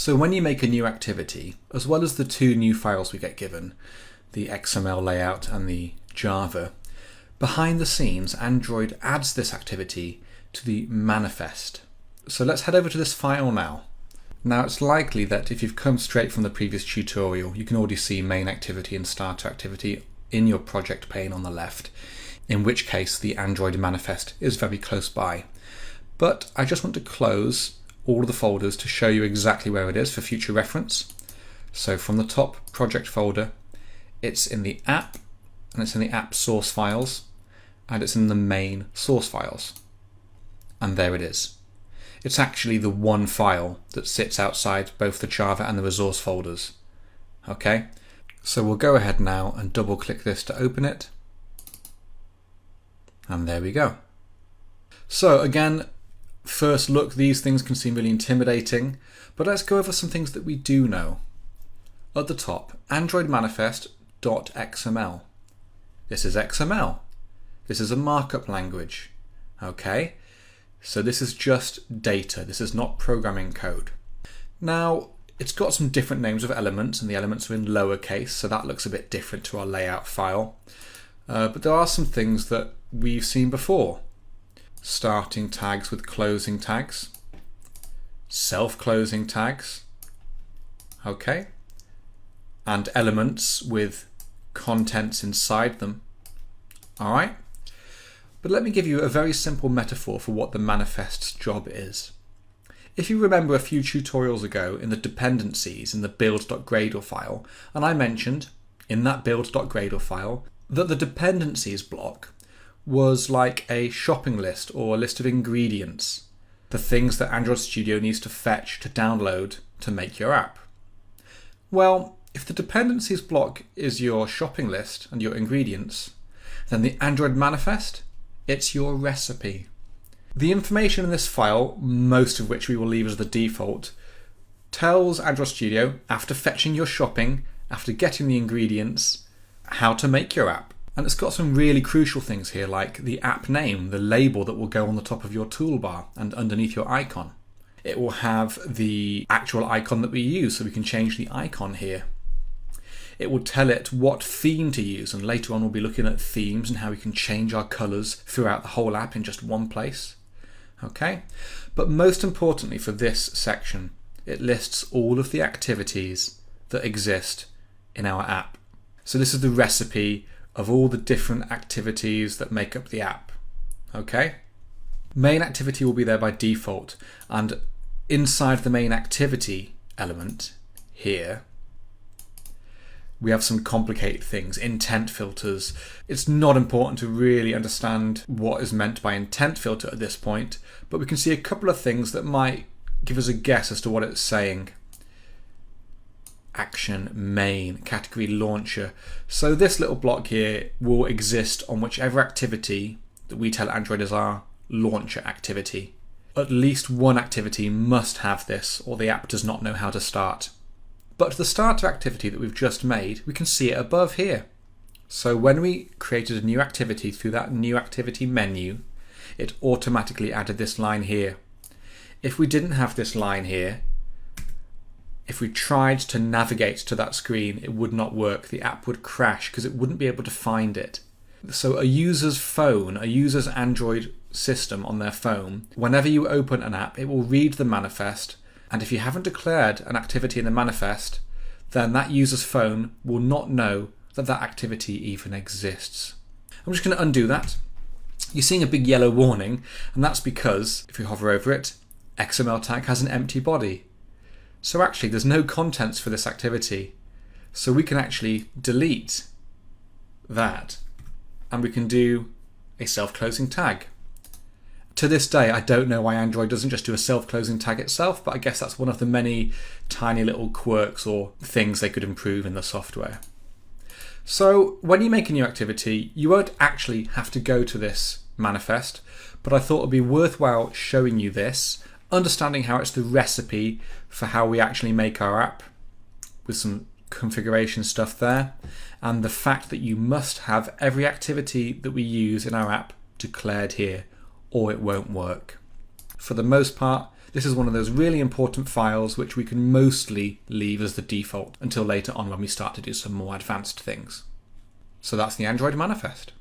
So when you make a new activity, as well as the two new files we get given, the XML layout and the Java, behind the scenes Android adds this activity to the manifest. So let's head over to this file now. Now it's likely that if you've come straight from the previous tutorial, you can already see main activity and starter activity in your project pane on the left, in which case the Android manifest is very close by. But I just want to close all of the folders to show you exactly where it is for future reference. So from the top project folder, it's in the app, and it's in the app source files, and it's in the main source files. And there it is. It's actually the one file that sits outside both the Java and the resource folders. Okay, so we'll go ahead now and double click this to open it. And there we go. So again, first look, these things can seem really intimidating, but let's go over some things that we do know. At the top, Android manifest.xml. This is XML. This is a markup language. Okay, so this is just data. This is not programming code. Now, it's got some different names of elements, and the elements are in lowercase, so that looks a bit different to our layout file. But there are some things that we've seen before. Starting tags with closing tags, self-closing tags, okay, and elements with contents inside them. All right, but let me give you a very simple metaphor for what the manifest's job is. If you remember a few tutorials ago in the dependencies in the build.gradle file, and I mentioned in that build.gradle file that the dependencies block was like a shopping list or a list of ingredients, the things that Android Studio needs to fetch to download to make your app. Well, if the dependencies block is your shopping list and your ingredients, then the Android manifest, it's your recipe. The information in this file, most of which we will leave as the default, tells Android Studio, after fetching your shopping, after getting the ingredients, how to make your app. And it's got some really crucial things here, like the app name, the label that will go on the top of your toolbar and underneath your icon. It will have the actual icon that we use, so we can change the icon here. It will tell it what theme to use, and later on we'll be looking at themes and how we can change our colors throughout the whole app in just one place. Okay, but most importantly for this section, it lists all of the activities that exist in our app. So this is the recipe of all the different activities that make up the app. Okay? Main activity will be there by default, and inside the main activity element here, we have some complicated things, intent filters. It's not important to really understand what is meant by intent filter at this point, but we can see a couple of things that might give us a guess as to what it's saying. Action, main, category launcher. So this little block here will exist on whichever activity that we tell Android is our launcher activity. At least one activity must have this, or the app does not know how to start. But the starter activity that we've just made, we can see it above here. So when we created a new activity through that new activity menu, it automatically added this line here. If we didn't have this line here, if we tried to navigate to that screen, it would not work. The app would crash because it wouldn't be able to find it. So a user's phone, a user's Android system on their phone, whenever you open an app, it will read the manifest, and if you haven't declared an activity in the manifest, then that user's phone will not know that that activity even exists. I'm just going to undo that. You're seeing a big yellow warning, and that's because, if you hover over it, XML tag has an empty body. So actually there's no contents for this activity. So we can actually delete that, and we can do a self-closing tag. To this day, I don't know why Android doesn't just do a self-closing tag itself, but I guess that's one of the many tiny little quirks or things they could improve in the software. So when you make a new activity, you won't actually have to go to this manifest, but I thought it would be worthwhile showing you this, understanding how it's the recipe for how we actually make our app, with some configuration stuff there, and the fact that you must have every activity that we use in our app declared here, or it won't work. For the most part, This is one of those really important files which we can mostly leave as the default until later on when we start to do some more advanced things. So that's the Android manifest.